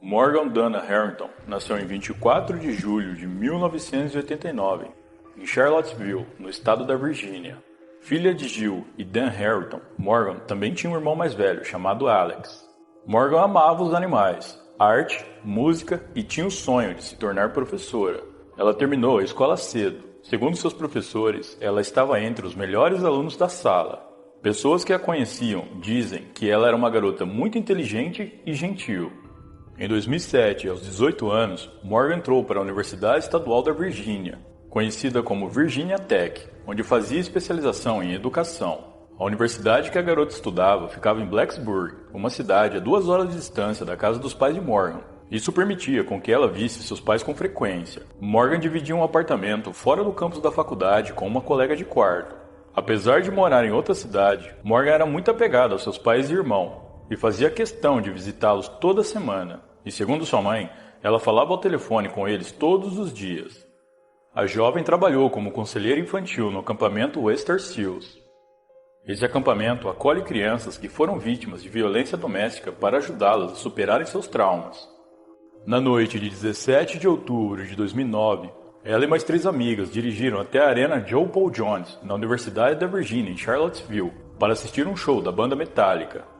Morgan Dana Harrington nasceu em 24 de julho de 1989, em Charlottesville, no estado da Virgínia. Filha de Jill e Dan Harrington, Morgan também tinha um irmão mais velho, chamado Alex. Morgan amava os animais, arte, música e tinha o sonho de se tornar professora. Ela terminou a escola cedo. Segundo seus professores, ela estava entre os melhores alunos da sala. Pessoas que a conheciam dizem que ela era uma garota muito inteligente e gentil. Em 2007, aos 18 anos, Morgan entrou para a Universidade Estadual da Virgínia, conhecida como Virginia Tech, onde fazia especialização em educação. A universidade que a garota estudava ficava em Blacksburg, uma cidade a 2 horas de distância da casa dos pais de Morgan. Isso permitia com que ela visse seus pais com frequência. Morgan dividia um apartamento fora do campus da faculdade com uma colega de quarto. Apesar de morar em outra cidade, Morgan era muito apegada aos seus pais e irmão, e fazia questão de visitá-los toda semana. E segundo sua mãe, ela falava ao telefone com eles todos os dias. A jovem trabalhou como conselheira infantil no acampamento Wester Seals. Esse acampamento acolhe crianças que foram vítimas de violência doméstica para ajudá-las a superarem seus traumas. Na noite de 17 de outubro de 2009, ela e mais 3 amigas dirigiram até a Arena Joe Paul Jones, na Universidade da Virgínia, em Charlottesville, para assistir um show da banda Metallica.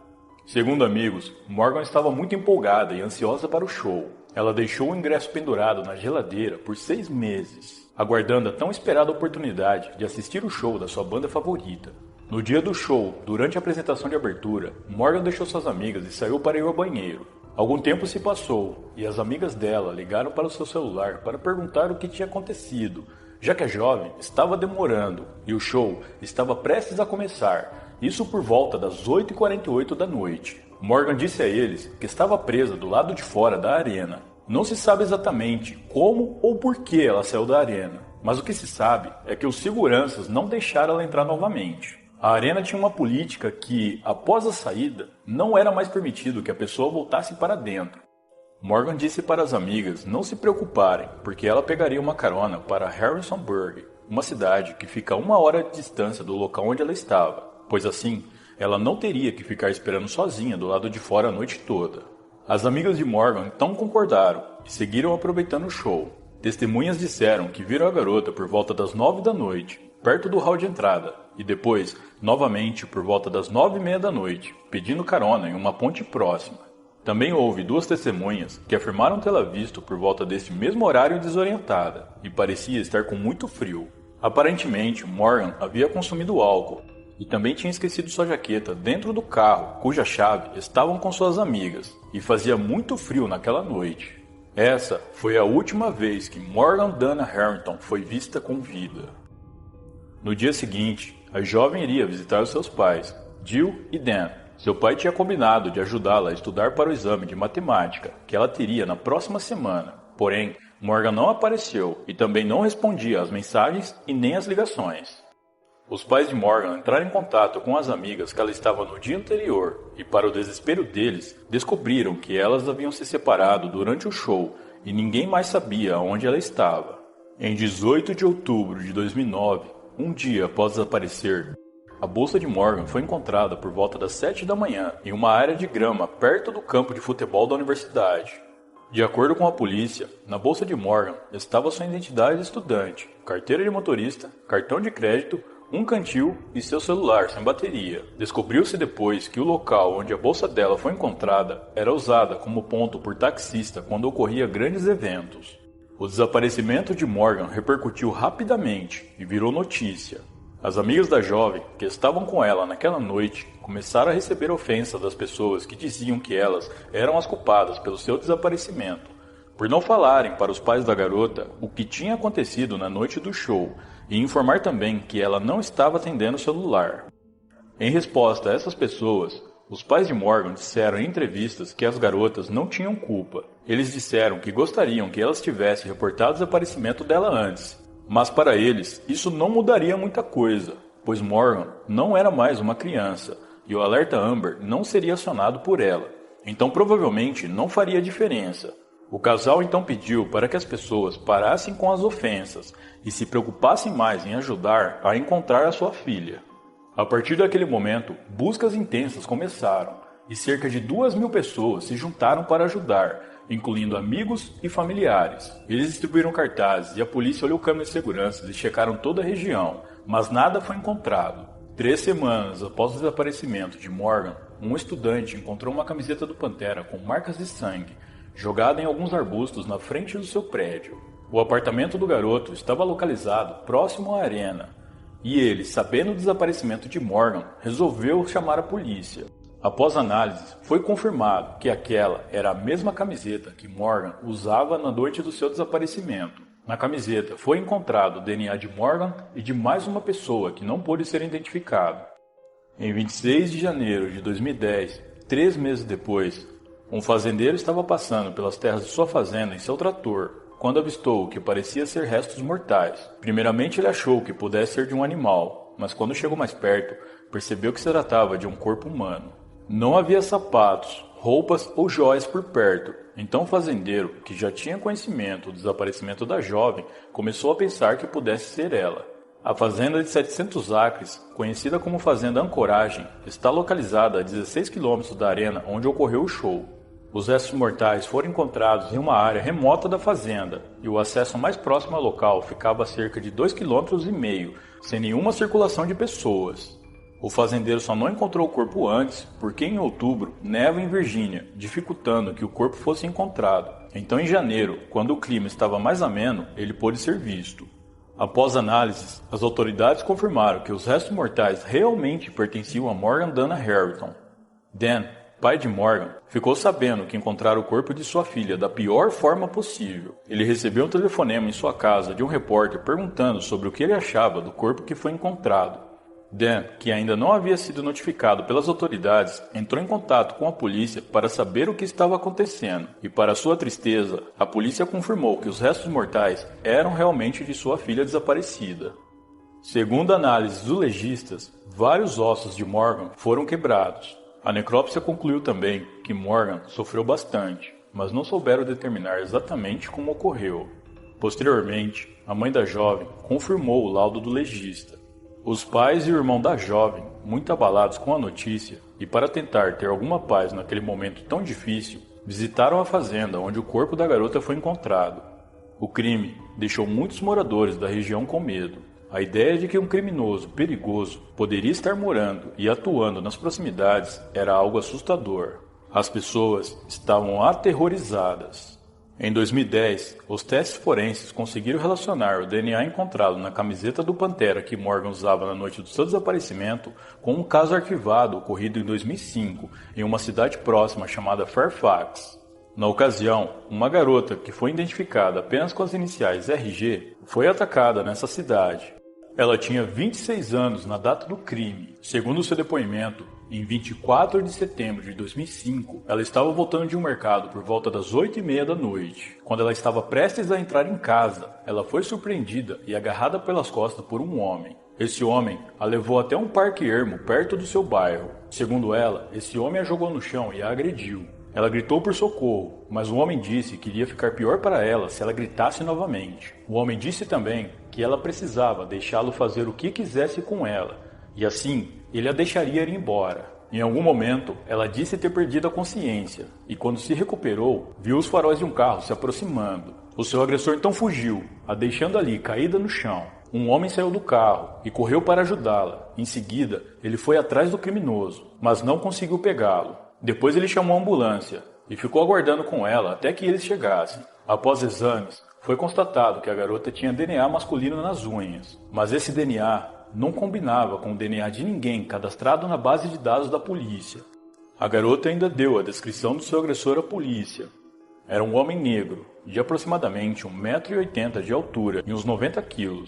Segundo amigos, Morgan estava muito empolgada e ansiosa para o show. Ela deixou o ingresso pendurado na geladeira por 6 meses, aguardando a tão esperada oportunidade de assistir o show da sua banda favorita. No dia do show, durante a apresentação de abertura, Morgan deixou suas amigas e saiu para ir ao banheiro. Algum tempo se passou e as amigas dela ligaram para o seu celular para perguntar o que tinha acontecido, já que a jovem estava demorando e o show estava prestes a começar. Isso por volta das 8h48 da noite. Morgan disse a eles que estava presa do lado de fora da arena. Não se sabe exatamente como ou por que ela saiu da arena, mas o que se sabe é que os seguranças não deixaram ela entrar novamente. A arena tinha uma política que, após a saída, não era mais permitido que a pessoa voltasse para dentro. Morgan disse para as amigas não se preocuparem, porque ela pegaria uma carona para Harrisonburg, uma cidade que fica a 1 hora de distância do local onde ela estava, pois assim, ela não teria que ficar esperando sozinha do lado de fora a noite toda. As amigas de Morgan então concordaram e seguiram aproveitando o show. Testemunhas disseram que viram a garota por volta das 9 da noite, perto do hall de entrada, e depois, novamente, por volta das 9h30 da noite, pedindo carona em uma ponte próxima. Também houve 2 testemunhas que afirmaram tê-la visto por volta deste mesmo horário desorientada, e parecia estar com muito frio. Aparentemente, Morgan havia consumido álcool, e também tinha esquecido sua jaqueta dentro do carro, cuja chave estavam com suas amigas, e fazia muito frio naquela noite. Essa foi a última vez que Morgan Dana Harrington foi vista com vida. No dia seguinte, a jovem iria visitar os seus pais, Jill e Dan. Seu pai tinha combinado de ajudá-la a estudar para o exame de matemática, que ela teria na próxima semana. Porém, Morgan não apareceu e também não respondia às mensagens e nem às ligações. Os pais de Morgan entraram em contato com as amigas que ela estava no dia anterior e, para o desespero deles, descobriram que elas haviam se separado durante o show e ninguém mais sabia onde ela estava. Em 18 de outubro de 2009, um dia após desaparecer, a bolsa de Morgan foi encontrada por volta das 7 da manhã em uma área de grama perto do campo de futebol da universidade. De acordo com a polícia, na bolsa de Morgan estava sua identidade de estudante, carteira de motorista, cartão de crédito, um cantil e seu celular sem bateria. Descobriu-se depois que o local onde a bolsa dela foi encontrada era usada como ponto por taxista quando ocorria grandes eventos. O desaparecimento de Morgan repercutiu rapidamente e virou notícia. As amigas da jovem, que estavam com ela naquela noite, começaram a receber ofensas das pessoas que diziam que elas eram as culpadas pelo seu desaparecimento, por não falarem para os pais da garota o que tinha acontecido na noite do show e informar também que ela não estava atendendo o celular. Em resposta a essas pessoas, os pais de Morgan disseram em entrevistas que as garotas não tinham culpa. Eles disseram que gostariam que elas tivessem reportado o desaparecimento dela antes, mas para eles isso não mudaria muita coisa, pois Morgan não era mais uma criança e o alerta Amber não seria acionado por ela, então provavelmente não faria diferença. O casal então pediu para que as pessoas parassem com as ofensas e se preocupassem mais em ajudar a encontrar a sua filha. A partir daquele momento, buscas intensas começaram e cerca de 2.000 pessoas se juntaram para ajudar incluindo amigos e familiares. Eles distribuíram cartazes e a polícia olhou câmeras de segurança e checaram toda a região, mas nada foi encontrado. 3 semanas após o desaparecimento de Morgan, um estudante encontrou uma camiseta do Pantera com marcas de sangue, jogada em alguns arbustos na frente do seu prédio. O apartamento do garoto estava localizado próximo à arena, e ele, sabendo do desaparecimento de Morgan, resolveu chamar a polícia. Após análise, foi confirmado que aquela era a mesma camiseta que Morgan usava na noite do seu desaparecimento. Na camiseta foi encontrado o DNA de Morgan e de mais uma pessoa que não pôde ser identificado. Em 26 de janeiro de 2010, 3 meses depois, um fazendeiro estava passando pelas terras de sua fazenda em seu trator, quando avistou o que parecia ser restos mortais. Primeiramente ele achou que pudesse ser de um animal, mas quando chegou mais perto, percebeu que se tratava de um corpo humano. Não havia sapatos, roupas ou joias por perto, então o fazendeiro, que já tinha conhecimento do desaparecimento da jovem, começou a pensar que pudesse ser ela. A fazenda de 700 acres, conhecida como Fazenda Ancoragem, está localizada a 16 quilômetros da arena onde ocorreu o show. Os restos mortais foram encontrados em uma área remota da fazenda, e o acesso mais próximo ao local ficava a cerca de 2,5 km, sem nenhuma circulação de pessoas. O fazendeiro só não encontrou o corpo antes, porque em outubro neva em Virgínia, dificultando que o corpo fosse encontrado. Então em janeiro, quando o clima estava mais ameno, ele pôde ser visto. Após análises, as autoridades confirmaram que os restos mortais realmente pertenciam a Morgan Dana Harrington. Dan, pai de Morgan, ficou sabendo que encontraram o corpo de sua filha da pior forma possível. Ele recebeu um telefonema em sua casa de um repórter perguntando sobre o que ele achava do corpo que foi encontrado. Dan, que ainda não havia sido notificado pelas autoridades, entrou em contato com a polícia para saber o que estava acontecendo, e para sua tristeza, a polícia confirmou que os restos mortais eram realmente de sua filha desaparecida. Segundo análises dos legistas, vários ossos de Morgan foram quebrados. A necrópsia concluiu também que Morgan sofreu bastante, mas não souberam determinar exatamente como ocorreu. Posteriormente, a mãe da jovem confirmou o laudo do legista. Os pais e o irmão da jovem, muito abalados com a notícia, e para tentar ter alguma paz naquele momento tão difícil, visitaram a fazenda onde o corpo da garota foi encontrado. O crime deixou muitos moradores da região com medo. A ideia de que um criminoso perigoso poderia estar morando e atuando nas proximidades era algo assustador. As pessoas estavam aterrorizadas. Em 2010, os testes forenses conseguiram relacionar o DNA encontrado na camiseta do Pantera que Morgan usava na noite do seu desaparecimento com um caso arquivado ocorrido em 2005 em uma cidade próxima chamada Fairfax. Na ocasião, uma garota que foi identificada apenas com as iniciais RG foi atacada nessa cidade. Ela tinha 26 anos na data do crime. Segundo seu depoimento, em 24 de setembro de 2005, ela estava voltando de um mercado por volta das 8h30 da noite. Quando ela estava prestes a entrar em casa, ela foi surpreendida e agarrada pelas costas por um homem. Esse homem a levou até um parque ermo perto do seu bairro. Segundo ela, esse homem a jogou no chão e a agrediu. Ela gritou por socorro, mas o homem disse que iria ficar pior para ela se ela gritasse novamente. O homem disse também que ela precisava deixá-lo fazer o que quisesse com ela, e assim ele a deixaria ir embora. Em algum momento, ela disse ter perdido a consciência, e quando se recuperou, viu os faróis de um carro se aproximando. O seu agressor então fugiu, a deixando ali caída no chão. Um homem saiu do carro e correu para ajudá-la. Em seguida, ele foi atrás do criminoso, mas não conseguiu pegá-lo. Depois ele chamou a ambulância e ficou aguardando com ela até que eles chegassem. Após exames, foi constatado que a garota tinha DNA masculino nas unhas, mas esse DNA não combinava com o DNA de ninguém cadastrado na base de dados da polícia. A garota ainda deu a descrição do seu agressor à polícia. Era um homem negro, de aproximadamente 1,80 m de altura e uns 90 kg,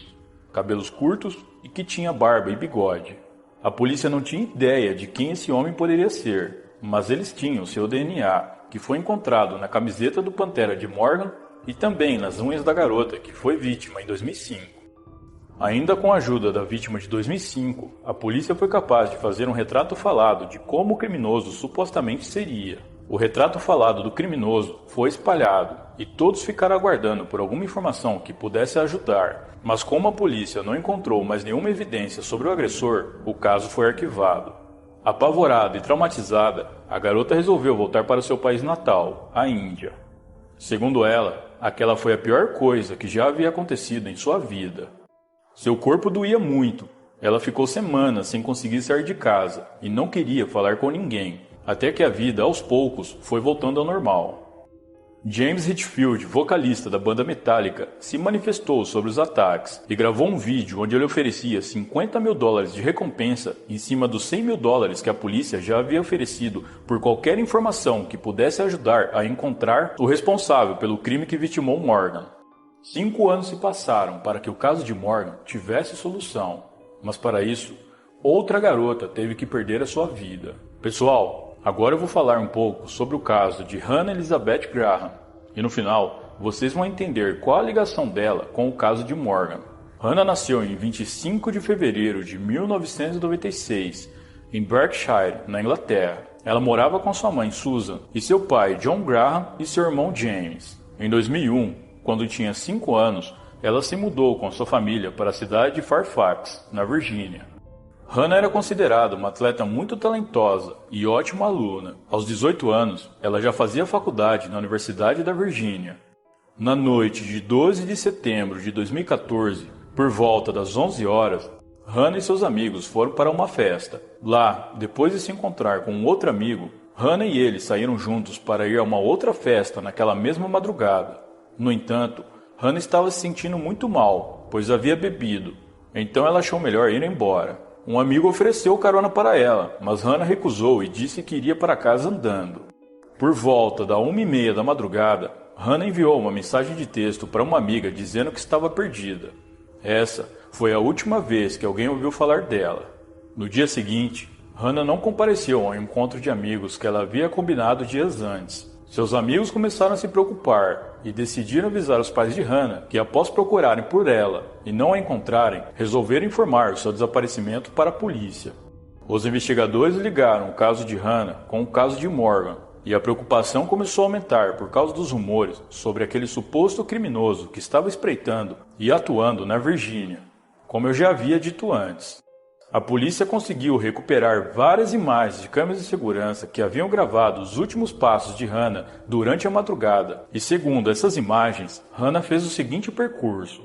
cabelos curtos e que tinha barba e bigode. A polícia não tinha ideia de quem esse homem poderia ser, mas eles tinham seu DNA, que foi encontrado na camiseta do Pantera de Morgan e também nas unhas da garota, que foi vítima em 2005. Ainda com a ajuda da vítima de 2005, a polícia foi capaz de fazer um retrato falado de como o criminoso supostamente seria. O retrato falado do criminoso foi espalhado e todos ficaram aguardando por alguma informação que pudesse ajudar, mas como a polícia não encontrou mais nenhuma evidência sobre o agressor, o caso foi arquivado. Apavorada e traumatizada, a garota resolveu voltar para seu país natal, a Índia. Segundo ela, aquela foi a pior coisa que já havia acontecido em sua vida. Seu corpo doía muito. Ela ficou semanas sem conseguir sair de casa e não queria falar com ninguém, até que a vida, aos poucos, foi voltando ao normal. James Hetfield, vocalista da banda Metallica, se manifestou sobre os ataques e gravou um vídeo onde ele oferecia $50 mil de recompensa em cima dos $100 mil que a polícia já havia oferecido por qualquer informação que pudesse ajudar a encontrar o responsável pelo crime que vitimou Morgan. 5 anos se passaram para que o caso de Morgan tivesse solução, mas para isso, outra garota teve que perder a sua vida. Pessoal, agora eu vou falar um pouco sobre o caso de Hannah Elizabeth Graham, e no final, vocês vão entender qual a ligação dela com o caso de Morgan. Hannah nasceu em 25 de fevereiro de 1996, em Berkshire, na Inglaterra. Ela morava com sua mãe Susan e seu pai John Graham e seu irmão James. Em 2001, quando tinha 5 anos, ela se mudou com sua família para a cidade de Fairfax, na Virgínia. Hannah era considerada uma atleta muito talentosa e ótima aluna. Aos 18 anos, ela já fazia faculdade na Universidade da Virgínia. Na noite de 12 de setembro de 2014, por volta das 11 horas, Hannah e seus amigos foram para uma festa. Lá, depois de se encontrar com um outro amigo, Hannah e ele saíram juntos para ir a uma outra festa naquela mesma madrugada. No entanto, Hannah estava se sentindo muito mal, pois havia bebido. Então ela achou melhor ir embora. Um amigo ofereceu carona para ela, mas Hannah recusou e disse que iria para casa andando. Por volta da 1h30 da madrugada, Hannah enviou uma mensagem de texto para uma amiga dizendo que estava perdida. Essa foi a última vez que alguém ouviu falar dela. No dia seguinte, Hannah não compareceu ao encontro de amigos que ela havia combinado dias antes. Seus amigos começaram a se preocupar e decidiram avisar os pais de Hannah que, após procurarem por ela e não a encontrarem, resolveram informar o seu desaparecimento para a polícia. Os investigadores ligaram o caso de Hannah com o caso de Morgan, e a preocupação começou a aumentar por causa dos rumores sobre aquele suposto criminoso que estava espreitando e atuando na Virgínia, como eu já havia dito antes. A polícia conseguiu recuperar várias imagens de câmeras de segurança que haviam gravado os últimos passos de Hannah durante a madrugada, e segundo essas imagens, Hannah fez o seguinte percurso.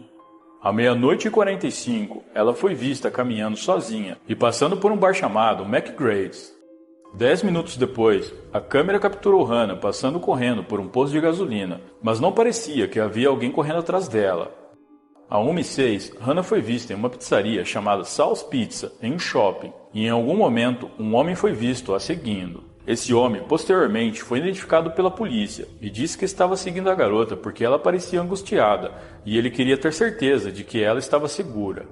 À 00:45, ela foi vista caminhando sozinha e passando por um bar chamado McGrady's. 10 minutos depois, a câmera capturou Hannah passando correndo por um posto de gasolina, mas não parecia que havia alguém correndo atrás dela. À 1h06, Hannah foi vista em uma pizzaria chamada Sal's Pizza, em um shopping, e em algum momento um homem foi visto a seguindo. Esse homem, posteriormente, foi identificado pela polícia e disse que estava seguindo a garota porque ela parecia angustiada e ele queria ter certeza de que ela estava segura.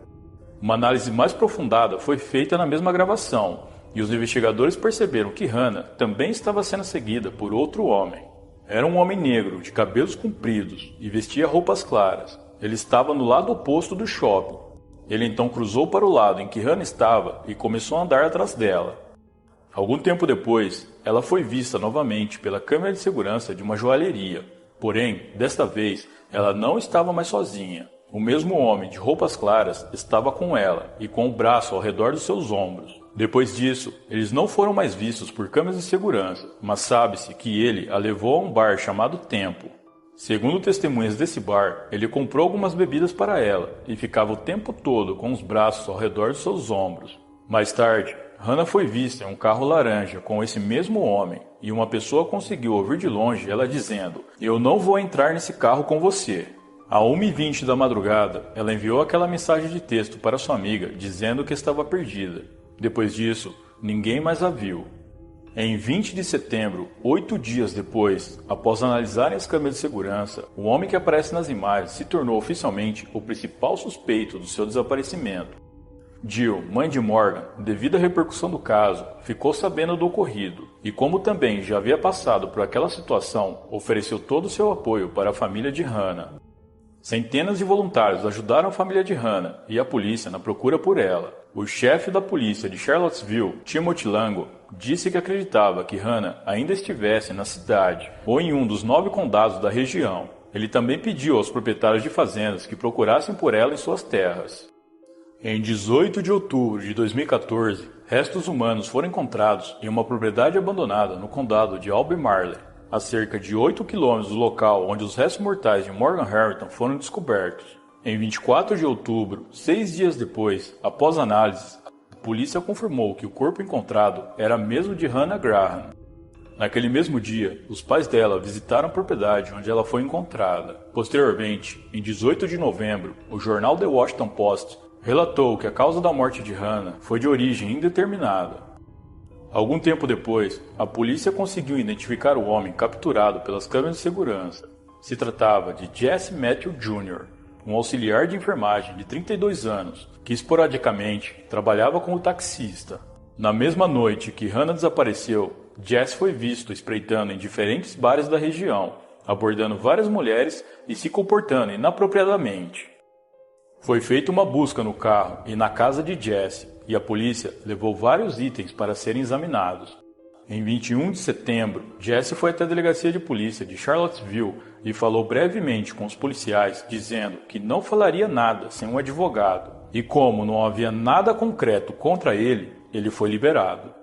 Uma análise mais aprofundada foi feita na mesma gravação, e os investigadores perceberam que Hannah também estava sendo seguida por outro homem. Era um homem negro, de cabelos compridos, e vestia roupas claras. Ele estava no lado oposto do shopping. Ele então cruzou para o lado em que Hannah estava e começou a andar atrás dela. Algum tempo depois, ela foi vista novamente pela câmera de segurança de uma joalheria. Porém, desta vez, ela não estava mais sozinha. O mesmo homem de roupas claras estava com ela e com o braço ao redor dos seus ombros. Depois disso, eles não foram mais vistos por câmeras de segurança, mas sabe-se que ele a levou a um bar chamado Tempo. Segundo testemunhas desse bar, ele comprou algumas bebidas para ela e ficava o tempo todo com os braços ao redor dos seus ombros. Mais tarde, Hannah foi vista em um carro laranja com esse mesmo homem e uma pessoa conseguiu ouvir de longe ela dizendo: "Eu não vou entrar nesse carro com você." À 1h20 da madrugada, ela enviou aquela mensagem de texto para sua amiga dizendo que estava perdida. Depois disso, ninguém mais a viu. Em 20 de setembro, 8 dias depois, após analisarem as câmeras de segurança, o homem que aparece nas imagens se tornou oficialmente o principal suspeito do seu desaparecimento. Jill, mãe de Morgan, devido à repercussão do caso, ficou sabendo do ocorrido e, como também já havia passado por aquela situação, ofereceu todo o seu apoio para a família de Hannah. Centenas de voluntários ajudaram a família de Hannah e a polícia na procura por ela. O chefe da polícia de Charlottesville, Timothy Lango, disse que acreditava que Hannah ainda estivesse na cidade ou em um dos 9 condados da região. Ele também pediu aos proprietários de fazendas que procurassem por ela em suas terras. Em 18 de outubro de 2014, restos humanos foram encontrados em uma propriedade abandonada no condado de Albemarle. a cerca de 8 km do local onde os restos mortais de Morgan Harrington foram descobertos. Em 24 de outubro, 6 dias depois, após análises, a polícia confirmou que o corpo encontrado era mesmo de Hannah Graham. Naquele mesmo dia, os pais dela visitaram a propriedade onde ela foi encontrada. Posteriormente, em 18 de novembro, o jornal The Washington Post relatou que a causa da morte de Hannah foi de origem indeterminada. Algum tempo depois, a polícia conseguiu identificar o homem capturado pelas câmeras de segurança. Se tratava de Jesse Matthew Jr., um auxiliar de enfermagem de 32 anos, que esporadicamente trabalhava como taxista. Na mesma noite que Hannah desapareceu, Jesse foi visto espreitando em diferentes bares da região, abordando várias mulheres e se comportando inapropriadamente. Foi feita uma busca no carro e na casa de Jesse, e a polícia levou vários itens para serem examinados. Em 21 de setembro, Jesse foi até a delegacia de polícia de Charlottesville e falou brevemente com os policiais, dizendo que não falaria nada sem um advogado, e como não havia nada concreto contra ele, ele foi liberado.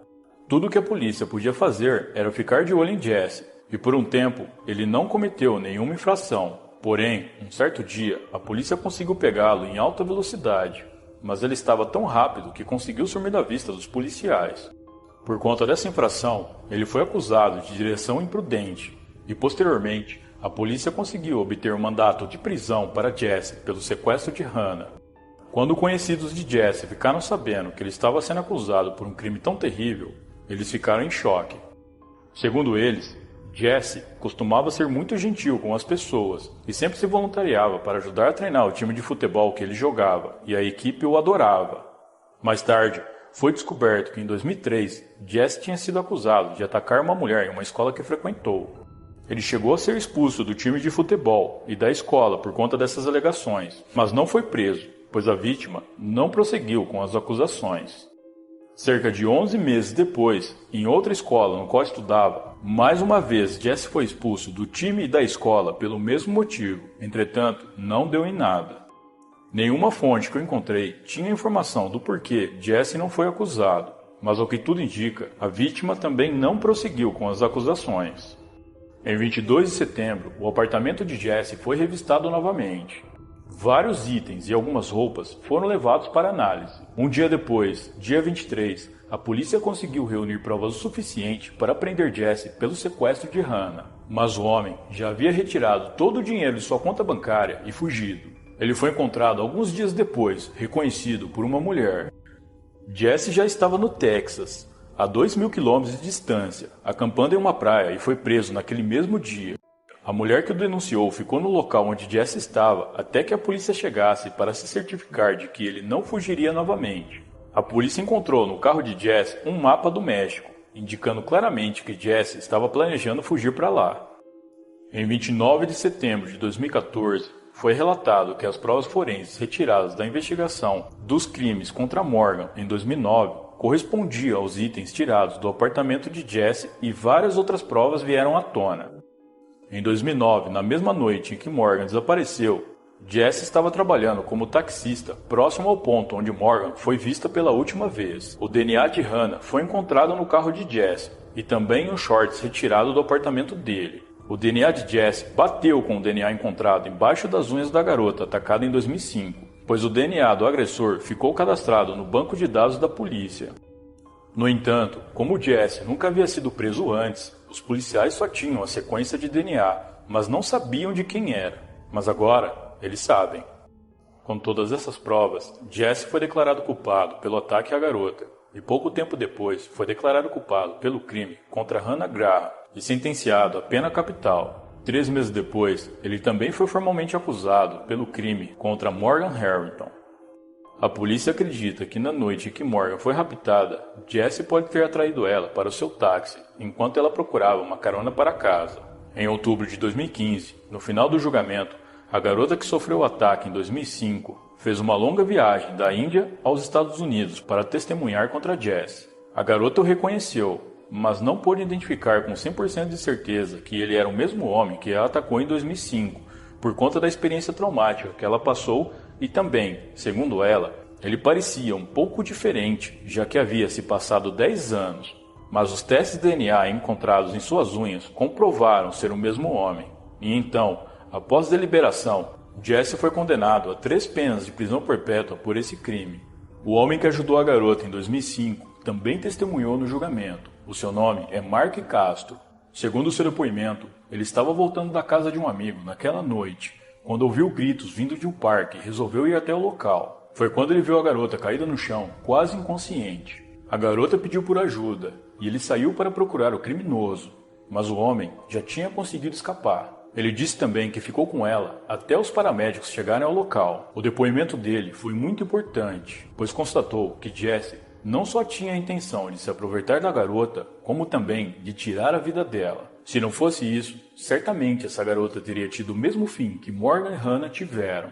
Tudo o que a polícia podia fazer era ficar de olho em Jesse, e por um tempo ele não cometeu nenhuma infração. Porém, um certo dia, a polícia conseguiu pegá-lo em alta velocidade, mas ele estava tão rápido que conseguiu sumir da vista dos policiais. Por conta dessa infração, ele foi acusado de direção imprudente, e posteriormente, a polícia conseguiu obter um mandato de prisão para Jesse pelo sequestro de Hannah. Quando conhecidos de Jesse ficaram sabendo que ele estava sendo acusado por um crime tão terrível, eles ficaram em choque. Segundo eles, Jesse costumava ser muito gentil com as pessoas e sempre se voluntariava para ajudar a treinar o time de futebol que ele jogava, e a equipe o adorava. Mais tarde, foi descoberto que em 2003, Jesse tinha sido acusado de atacar uma mulher em uma escola que frequentou. Ele chegou a ser expulso do time de futebol e da escola por conta dessas alegações, mas não foi preso, pois a vítima não prosseguiu com as acusações. Cerca de 11 meses depois, em outra escola no qual estudava, mais uma vez Jesse foi expulso do time e da escola pelo mesmo motivo, entretanto, não deu em nada. Nenhuma fonte que eu encontrei tinha informação do porquê Jesse não foi acusado, mas ao que tudo indica, a vítima também não prosseguiu com as acusações. Em 22 de setembro, o apartamento de Jesse foi revistado novamente. Vários itens e algumas roupas foram levados para análise. Um dia depois, dia 23, a polícia conseguiu reunir provas o suficiente para prender Jesse pelo sequestro de Hannah. Mas o homem já havia retirado todo o dinheiro de sua conta bancária e fugido. Ele foi encontrado alguns dias depois, reconhecido por uma mulher. Jesse já estava no Texas, a 2.000 quilômetros de distância, acampando em uma praia, e foi preso naquele mesmo dia. A mulher que o denunciou ficou no local onde Jesse estava até que a polícia chegasse para se certificar de que ele não fugiria novamente. A polícia encontrou no carro de Jesse um mapa do México, indicando claramente que Jesse estava planejando fugir para lá. Em 29 de setembro de 2014, foi relatado que as provas forenses retiradas da investigação dos crimes contra Morgan em 2009 correspondiam aos itens tirados do apartamento de Jesse, e várias outras provas vieram à tona. Em 2009, na mesma noite em que Morgan desapareceu, Jesse estava trabalhando como taxista próximo ao ponto onde Morgan foi vista pela última vez. O DNA de Hannah foi encontrado no carro de Jesse e também os shorts retirados do apartamento dele. O DNA de Jesse bateu com o DNA encontrado embaixo das unhas da garota atacada em 2005, pois o DNA do agressor ficou cadastrado no banco de dados da polícia. No entanto, como Jesse nunca havia sido preso antes, os policiais só tinham a sequência de DNA, mas não sabiam de quem era. Mas agora, eles sabem. Com todas essas provas, Jesse foi declarado culpado pelo ataque à garota, e pouco tempo depois foi declarado culpado pelo crime contra Hannah Graham e sentenciado à pena capital. 3 meses depois, ele também foi formalmente acusado pelo crime contra Morgan Harrington. A polícia acredita que na noite em que Morgan foi raptada, Jesse pode ter atraído ela para o seu táxi, enquanto ela procurava uma carona para casa. Em outubro de 2015, no final do julgamento, a garota que sofreu o ataque em 2005 fez uma longa viagem da Índia aos Estados Unidos para testemunhar contra Jesse. A garota o reconheceu, mas não pôde identificar com 100% de certeza que ele era o mesmo homem que a atacou em 2005, por conta da experiência traumática que ela passou. E também, segundo ela, ele parecia um pouco diferente, já que havia se passado 10 anos. Mas os testes de DNA encontrados em suas unhas comprovaram ser o mesmo homem. E então, após deliberação, Jesse foi condenado a 3 penas de prisão perpétua por esse crime. O homem que ajudou a garota em 2005 também testemunhou no julgamento. O seu nome é Mark Castro. Segundo seu depoimento, ele estava voltando da casa de um amigo naquela noite, quando ouviu gritos vindo de um parque e resolveu ir até o local. Foi quando ele viu a garota caída no chão, quase inconsciente. A garota pediu por ajuda e ele saiu para procurar o criminoso, mas o homem já tinha conseguido escapar. Ele disse também que ficou com ela até os paramédicos chegarem ao local. O depoimento dele foi muito importante, pois constatou que Jesse não só tinha a intenção de se aproveitar da garota, como também de tirar a vida dela. Se não fosse isso, certamente essa garota teria tido o mesmo fim que Morgan e Hannah tiveram.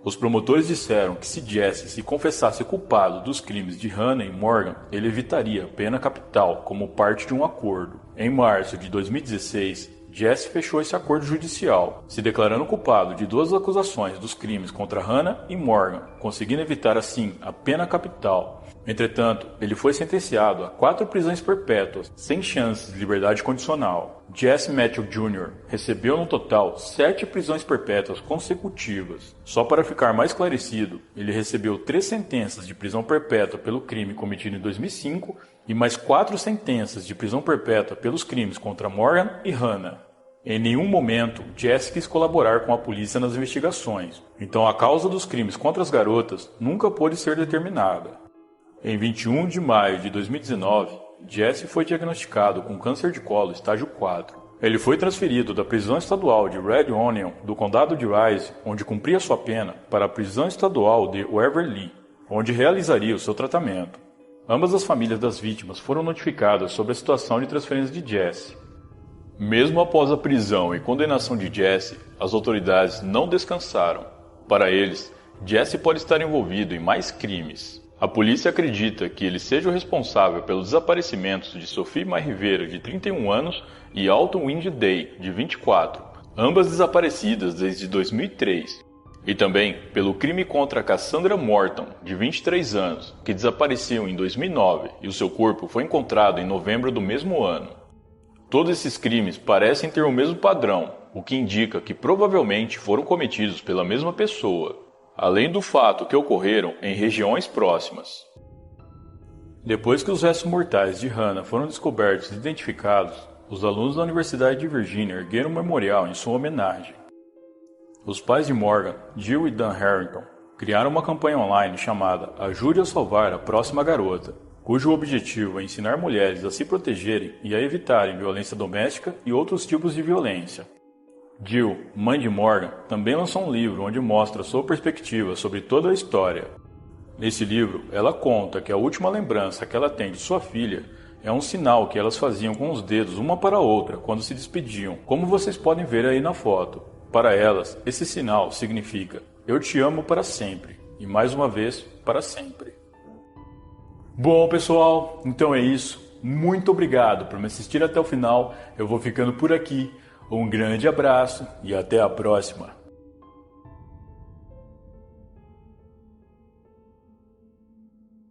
Os promotores disseram que se Jesse se confessasse culpado dos crimes de Hannah e Morgan, ele evitaria pena capital como parte de um acordo. Em março de 2016, Jesse fechou esse acordo judicial, se declarando culpado de 2 acusações dos crimes contra Hannah e Morgan, conseguindo evitar assim a pena capital. Entretanto, ele foi sentenciado a 4 prisões perpétuas, sem chances de liberdade condicional. Jesse Matthew Jr. recebeu no total 7 prisões perpétuas consecutivas. Só para ficar mais esclarecido, ele recebeu 3 sentenças de prisão perpétua pelo crime cometido em 2005 e mais 4 sentenças de prisão perpétua pelos crimes contra Morgan e Hannah. Em nenhum momento, Jesse quis colaborar com a polícia nas investigações, então a causa dos crimes contra as garotas nunca pôde ser determinada. Em 21 de maio de 2019, Jesse foi diagnosticado com câncer de colo estágio 4. Ele foi transferido da prisão estadual de Red Onion, do condado de Rice, onde cumpria sua pena, para a prisão estadual de Waverly, onde realizaria o seu tratamento. Ambas as famílias das vítimas foram notificadas sobre a situação de transferência de Jesse. Mesmo após a prisão e condenação de Jesse, as autoridades não descansaram. Para eles, Jesse pode estar envolvido em mais crimes. A polícia acredita que ele seja o responsável pelos desaparecimentos de Sophie Mai Rivera, de 31 anos, e Alton Wind Day, de 24, ambas desaparecidas desde 2003. E também pelo crime contra Cassandra Morton, de 23 anos, que desapareceu em 2009 e o seu corpo foi encontrado em novembro do mesmo ano. Todos esses crimes parecem ter o mesmo padrão, o que indica que provavelmente foram cometidos pela mesma pessoa, além do fato que ocorreram em regiões próximas. Depois que os restos mortais de Hannah foram descobertos e identificados, os alunos da Universidade de Virgínia ergueram um memorial em sua homenagem. Os pais de Morgan, Jill e Dan Harrington, criaram uma campanha online chamada Ajude a Salvar a Próxima Garota, cujo objetivo é ensinar mulheres a se protegerem e a evitarem violência doméstica e outros tipos de violência. Jill, mãe de Morgan, também lançou um livro onde mostra sua perspectiva sobre toda a história. Nesse livro, ela conta que a última lembrança que ela tem de sua filha é um sinal que elas faziam com os dedos uma para a outra quando se despediam, como vocês podem ver aí na foto. Para elas, esse sinal significa "Eu te amo para sempre" e mais uma vez, para sempre. Bom, pessoal, então é isso. Muito obrigado por me assistir até o final. Eu vou ficando por aqui. Um grande abraço e até a próxima.